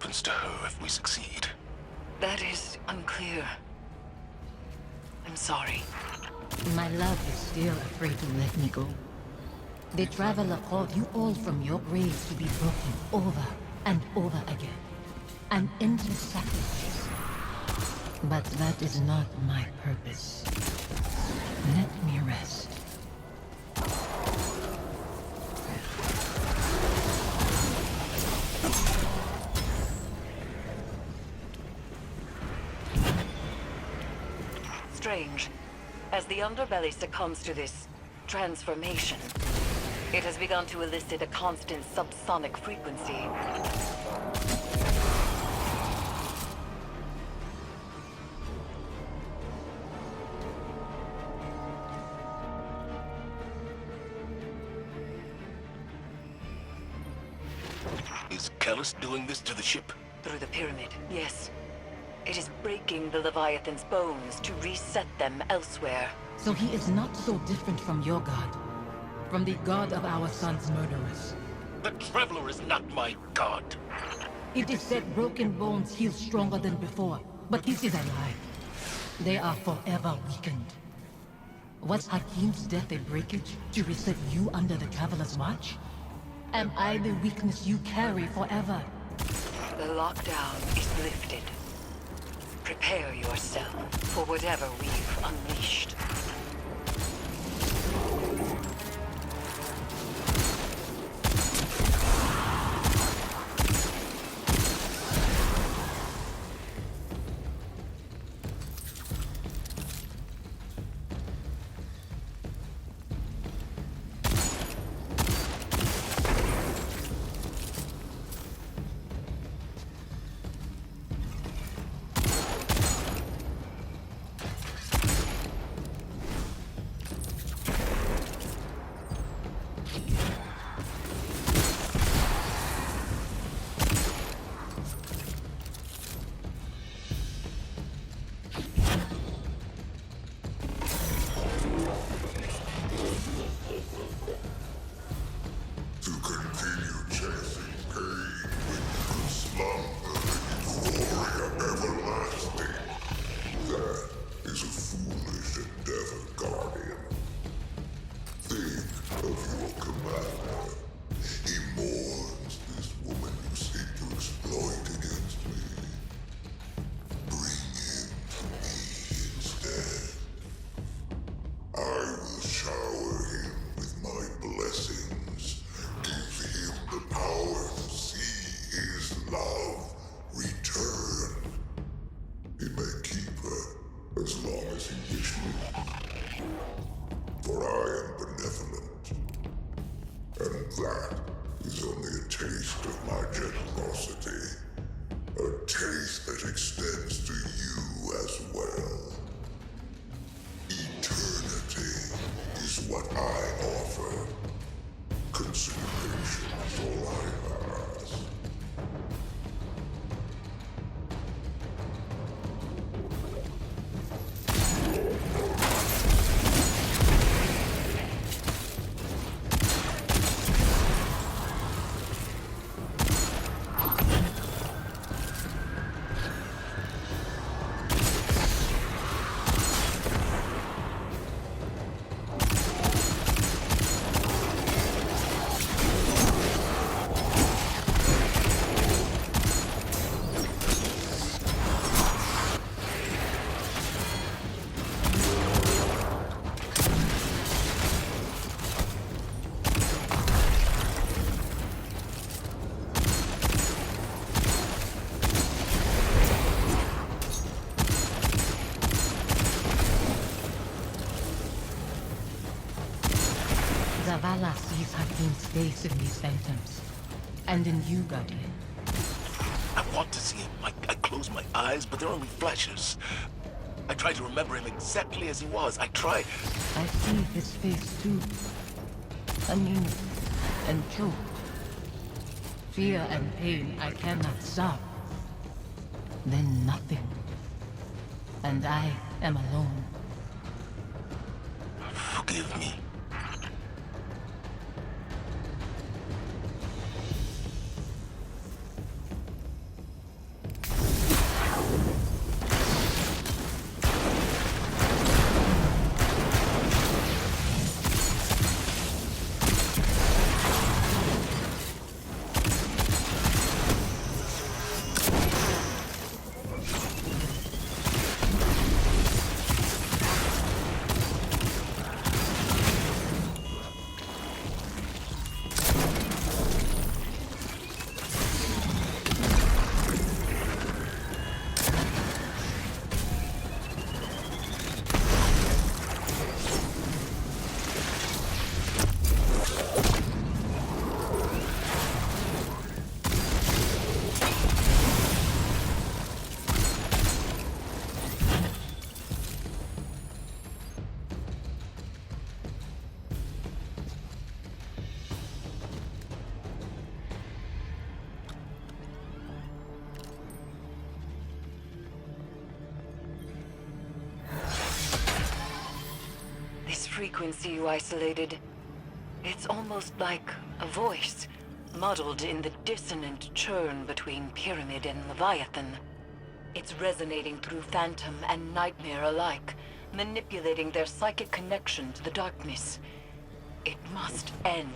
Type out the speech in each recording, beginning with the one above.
happens to her if we succeed? That is unclear. I'm sorry. My love is still afraid to let me go. The Traveler called you all from your graves to be broken over and over again. An endless sacrifice. But that is not my purpose. Let me rest. Strange. As the underbelly succumbs to this transformation, it has begun to elicit a constant subsonic frequency. Is Callus doing this to the ship? Through the pyramid, yes. It is breaking the Leviathan's bones to reset them elsewhere. So he is not so different from your god. From the god of our son's murderers. The Traveler is not my god. It is said broken bones heal stronger than before, but this is a lie. They are forever weakened. Was Hakim's death a breakage to reset you under the Traveler's watch? Am I the weakness you carry forever? The lockdown is lifted. Prepare yourself for whatever we've unleashed. Zavala sees Hakim's face in these phantoms. And in you, Guardian. I want to see him. I close my eyes, but they're only flashes. I try to remember him exactly as he was. I try. I see his face too. Anemic and choked. Fear and pain I cannot stop. Then nothing. And I am alone. Forgive me. frequency you isolated. It's almost like a voice, muddled in the dissonant churn between Pyramid and Leviathan. It's resonating through Phantom and Nightmare alike, manipulating their psychic connection to the darkness. It must end.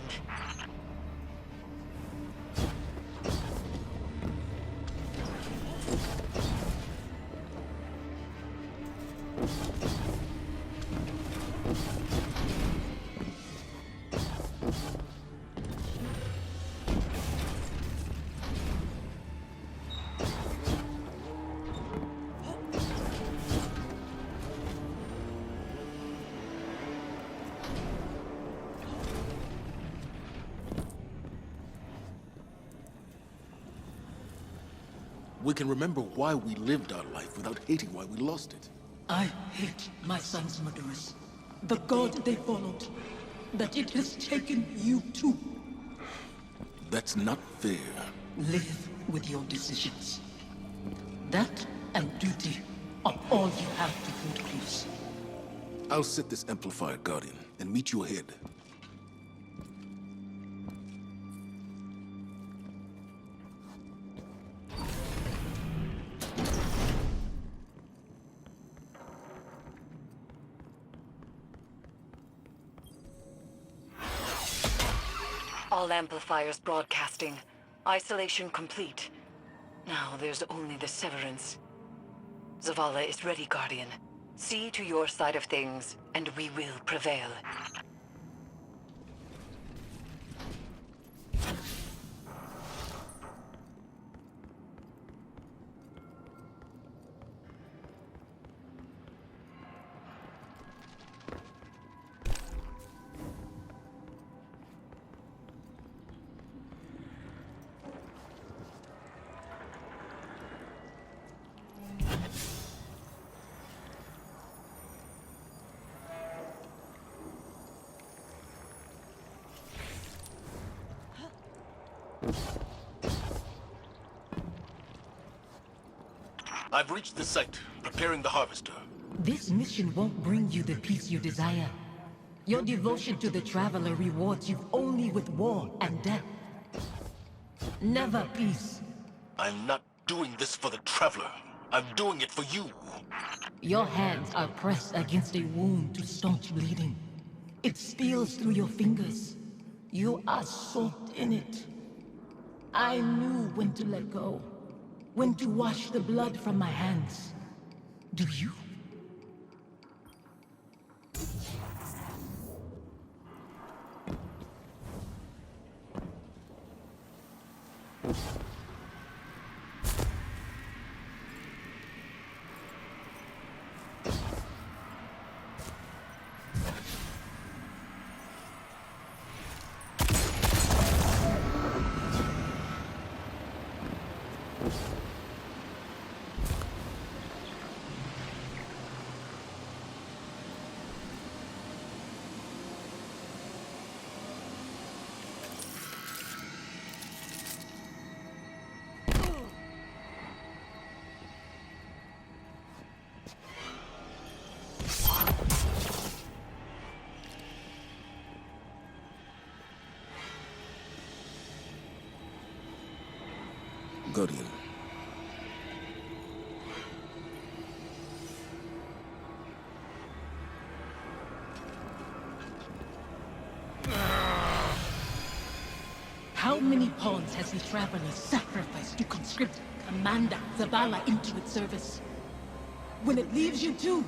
We can remember why we lived our life without hating why we lost it. I hate my son's murderers. The god they followed. That it has taken you too. That's not fair. Live with your decisions. That and duty are all you have to hold close. I'll set this amplifier, Guardian, and meet you ahead. All amplifiers broadcasting. Isolation complete. Now there's only the severance. Zavala is ready, Guardian. See to your side of things, and we will prevail. I've reached the site, preparing the harvester. This mission won't bring you the peace you desire. Your devotion to the Traveler rewards you only with war and death. Never peace. I'm not doing this for the Traveler. I'm doing it for you. Your hands are pressed against a wound to staunch bleeding. It steals through your fingers. You are soaked in it. I knew when to let go. When to wash the blood from my hands. Do you? Guardian. How many pawns has the Traveler sacrificed to conscript Commander Zavala into its service? When it leaves you too,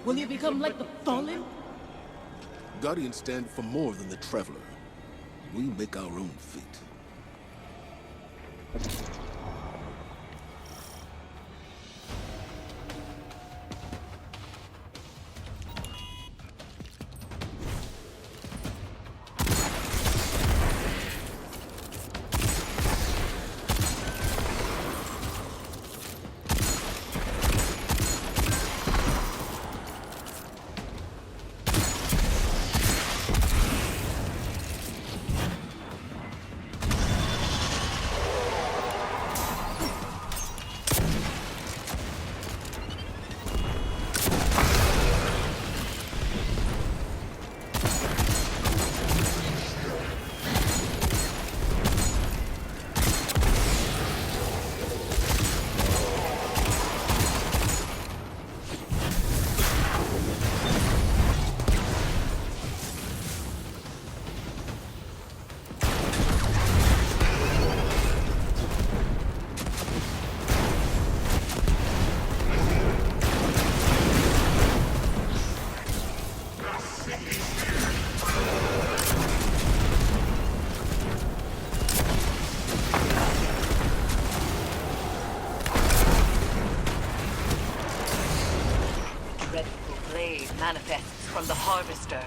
will you become like the Fallen? Guardians stand for more than the Traveler. We make our own fate. the Harvester.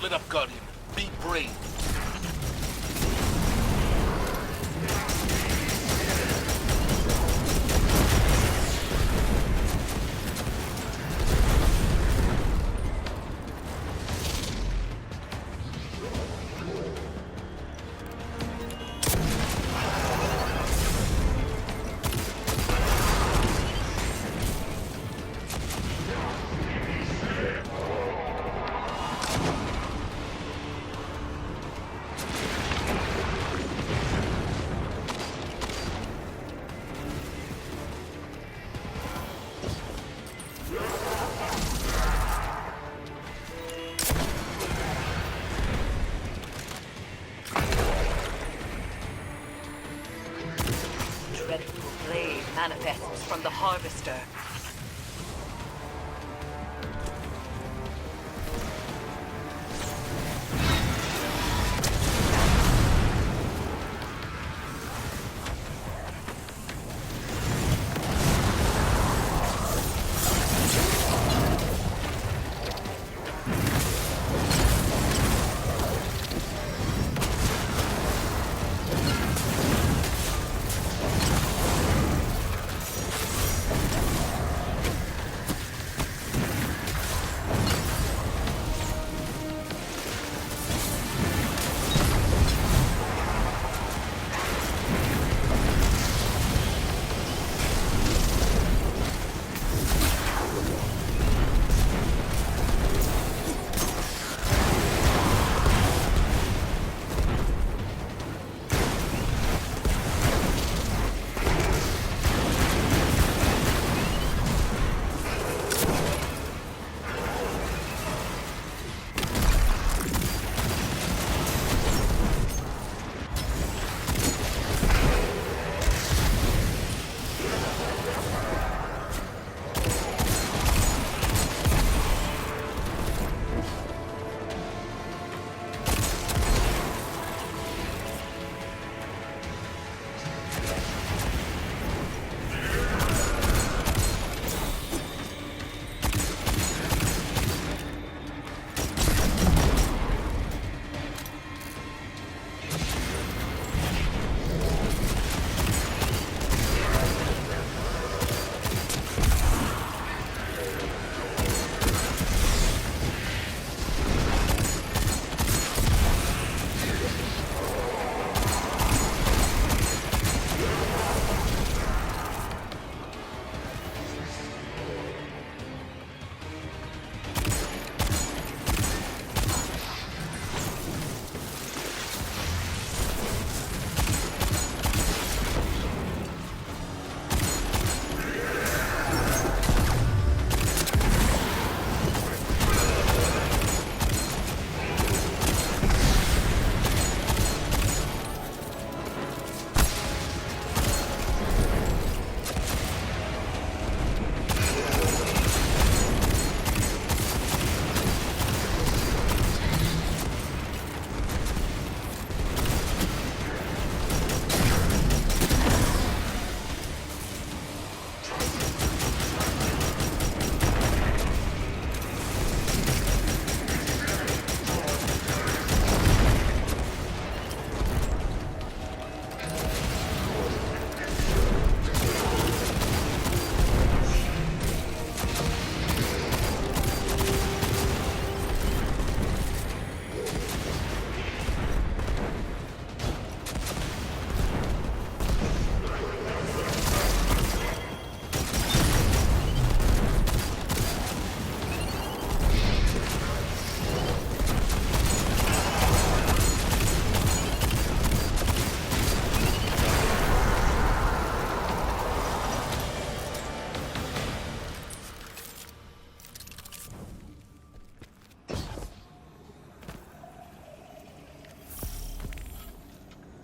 Let up, Guardian. Be brave. Dreadful blade manifests from the Harvester.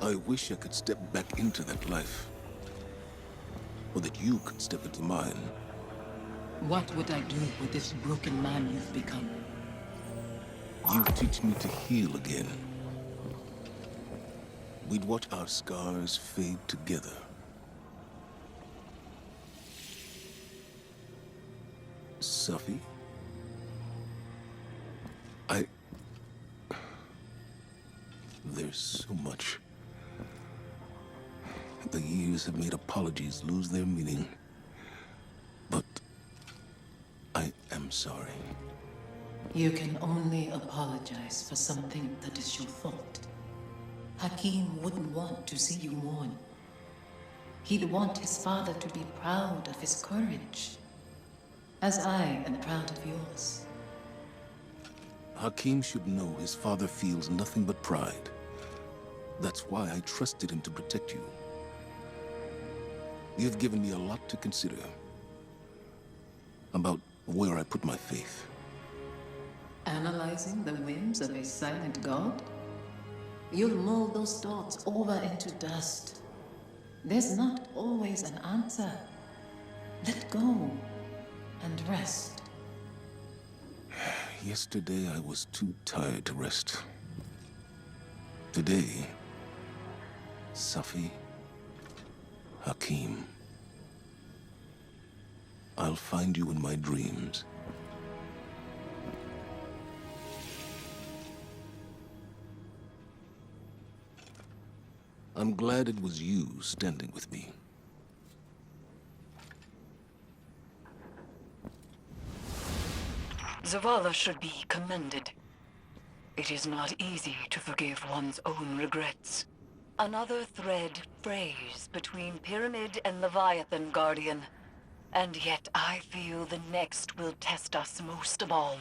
I wish I could step back into that life. Or that you could step into mine. What would I do with this broken man you've become? You teach me to heal again. We'd watch our scars fade together. Suffy? There's so much. The years have made apologies lose their meaning. But I am sorry. You can only apologize for something that is your fault. Hakim wouldn't want to see you mourn. He'd want his father to be proud of his courage, as I am proud of yours. Hakim should know his father feels nothing but pride. That's why I trusted him to protect you. You've given me a lot to consider about where I put my faith. Analyzing the whims of a silent god? You'll mold those thoughts over into dust. There's not always an answer. Let go and rest. Yesterday I was too tired to rest. Today, Safi, Hakim, I'll find you in my dreams. I'm glad it was you standing with me. Zavala should be commended. It is not easy to forgive one's own regrets. Another thread frays between Pyramid and Leviathan, Guardian. And yet I feel the next will test us most of all.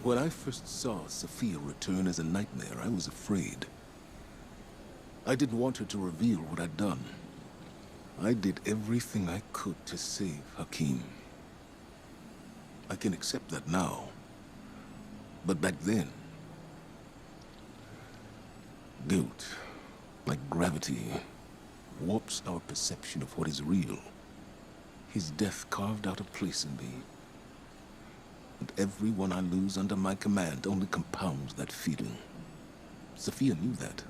When I first saw Sophia return as a nightmare, I was afraid. I didn't want her to reveal what I'd done. I did everything I could to save Hakim. I can accept that now. But back then, guilt, like gravity, warps our perception of what is real. His death carved out a place in me. And everyone I lose under my command only compounds that feeling. Sophia knew that.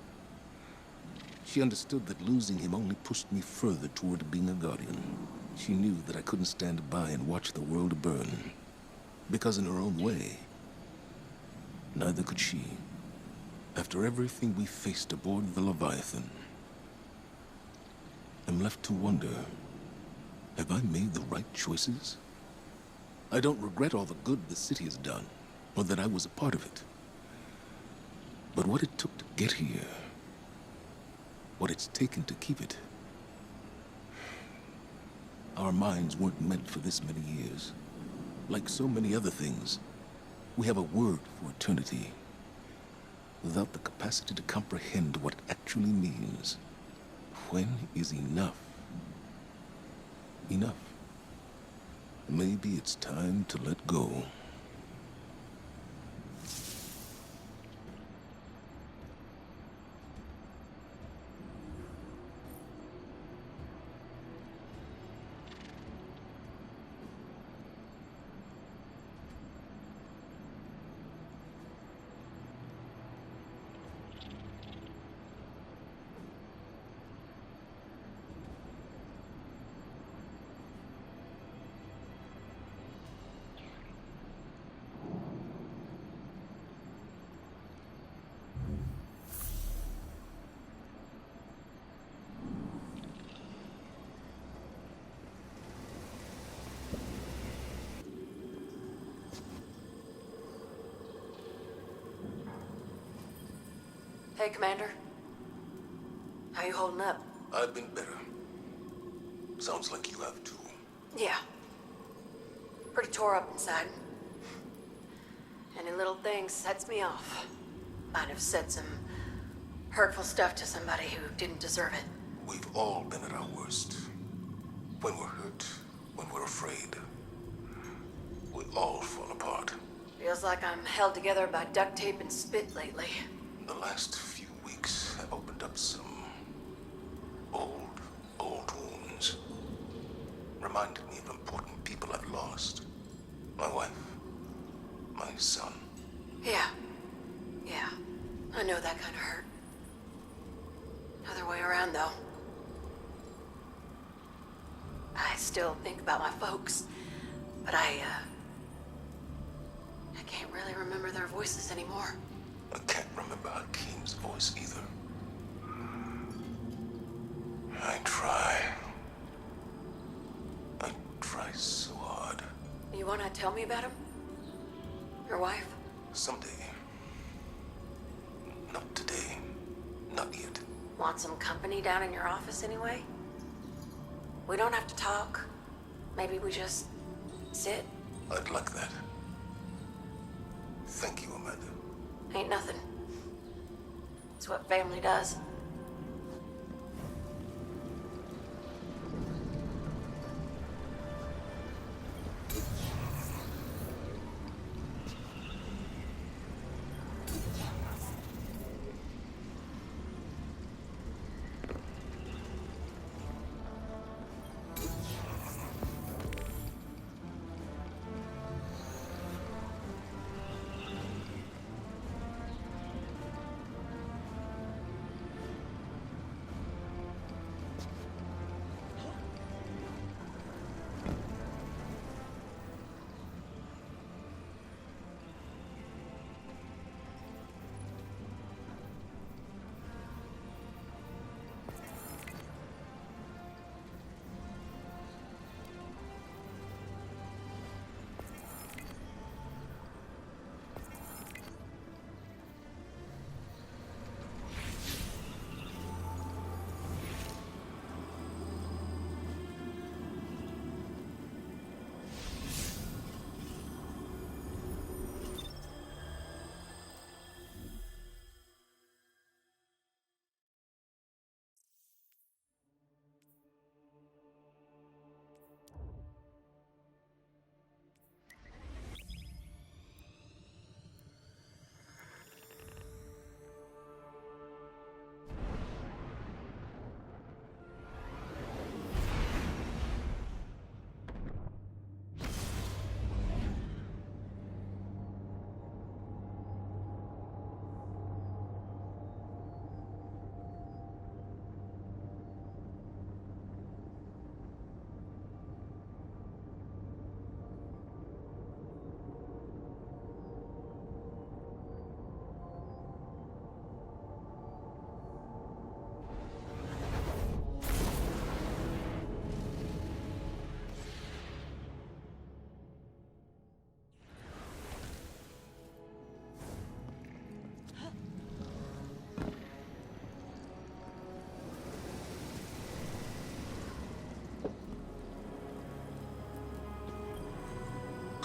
She understood that losing him only pushed me further toward being a guardian. She knew that I couldn't stand by and watch the world burn. Because in her own way, neither could she. After everything we faced aboard the Leviathan, I'm left to wonder, have I made the right choices? I don't regret all the good the city has done, or that I was a part of it. But what it took to get here, what it's taken to keep it. Our minds weren't meant for this many years. Like so many other things, we have a word for eternity, without the capacity to comprehend what it actually means. When is enough? Enough. Maybe it's time to let go. Hey, Commander. How you holding up? I've been better. Sounds like you have too. Yeah. Pretty tore up inside. Any little thing sets me off. Might have said some hurtful stuff to somebody who didn't deserve it. We've all been at our worst. When we're hurt, when we're afraid. We all fall apart. Feels like I'm held together by duct tape and spit lately. The last few weeks have opened up some old wounds. Reminded me of important people I've lost. My wife, my son. Yeah. I know that kind of hurt. Other way around, though. I still think about my folks, but I can't really remember their voices anymore. I can't remember Hakeem's voice either. I try so hard. You wanna tell me about him? Your wife? Someday. Not today. Not yet. Want some company down in your office anyway? We don't have to talk. Maybe we just sit. I'd like that. Thank you, Amanda. Ain't nothing. It's what family does.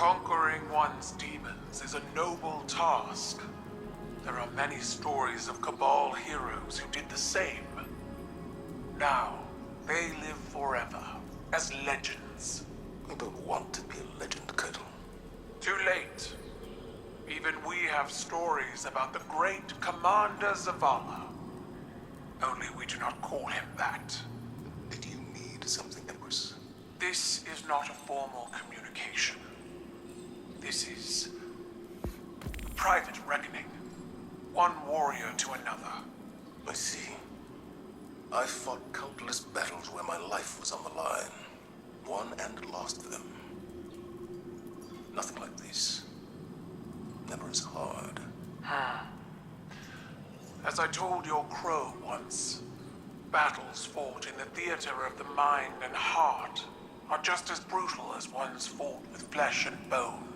Conquering one's demons is a noble task. There are many stories of Cabal heroes who did the same. Now, they live forever, as legends. I don't want to be a legend, Kettle. Too late. Even we have stories about the great Commander Zavala. Only we do not call him that. Did you need something, Empress? This is not a formal communication. This is a private reckoning. One warrior to another. I see. I fought countless battles where my life was on the line. Won and lost them. Nothing like this. Never as hard. As I told your crow once, battles fought in the theater of the mind and heart are just as brutal as ones fought with flesh and bone.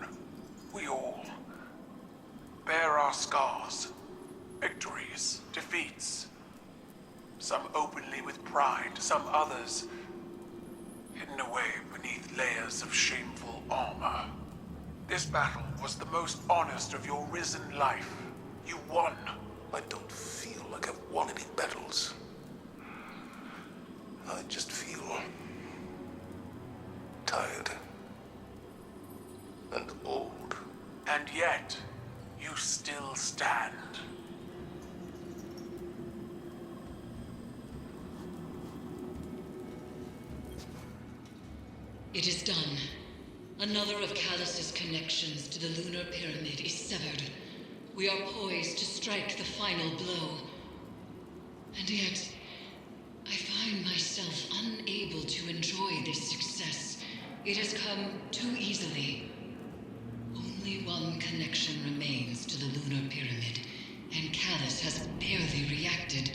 We all bear our scars, victories, defeats. Some openly with pride, some others hidden away beneath layers of shameful armor. This battle was the most honest of your risen life. You won. I don't feel like I've won any battles. I just feel tired and old. And yet, you still stand. It is done. Another of Callus's connections to the lunar pyramid is severed. We are poised to strike the final blow. And yet, I find myself unable to enjoy this success. It has come too easily. Only one connection remains to the lunar pyramid, and Callus has barely reacted.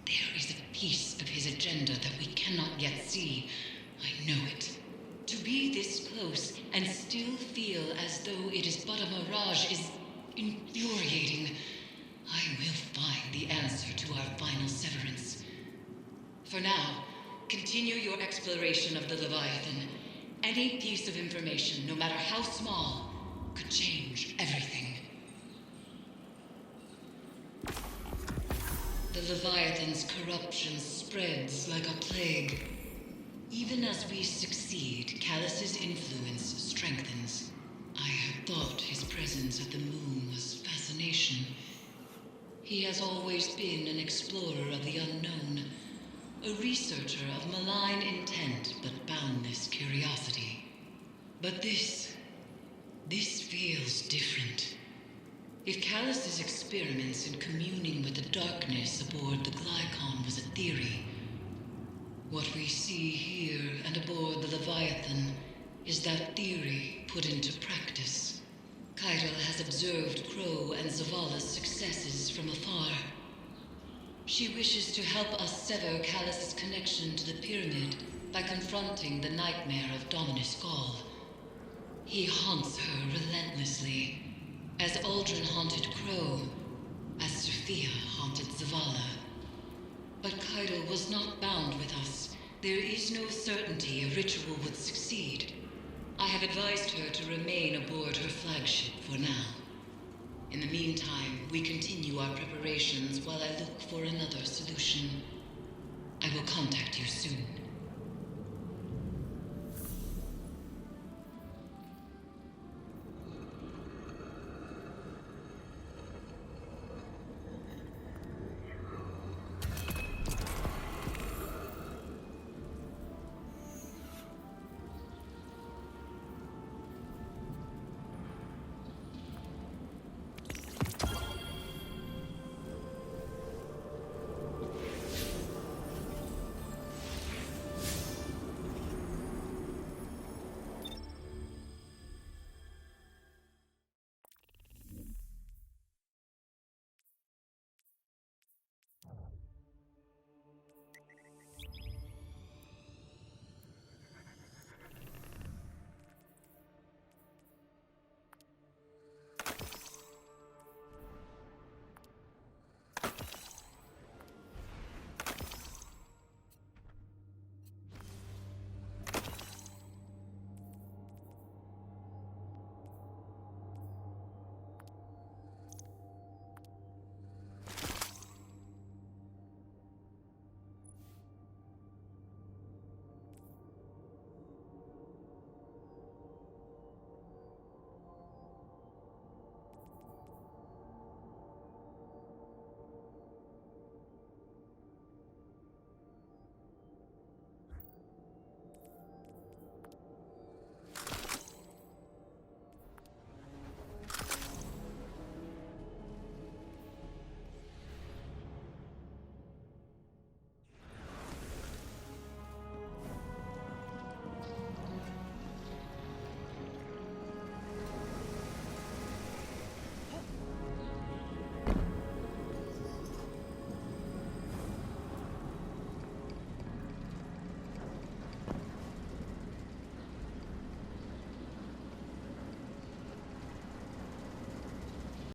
There is a piece of his agenda that we cannot yet see. I know it. To be this close and still feel as though it is but a mirage is infuriating. I will find the answer to our final severance. For now, continue your exploration of the Leviathan. Any piece of information, no matter how small, could change everything. The Leviathan's corruption spreads like a plague. Even as we succeed, Callus's influence strengthens. I had thought his presence at the moon was fascination. He has always been an explorer of the unknown, a researcher of malign intent but boundless curiosity. But this feels different. If Callus's experiments in communing with the darkness aboard the Glykon was a theory, what we see here and aboard the Leviathan is that theory put into practice. Keitel has observed Crow and Zavala's successes from afar. She wishes to help us sever Callus's connection to the pyramid by confronting the nightmare of Dominus Gaul. He haunts her relentlessly, as Aldrin haunted Crow, as Sophia haunted Zavala. But Keitel was not bound with us. There is no certainty a ritual would succeed. I have advised her to remain aboard her flagship for now. In the meantime, we continue our preparations while I look for another solution. I will contact you soon.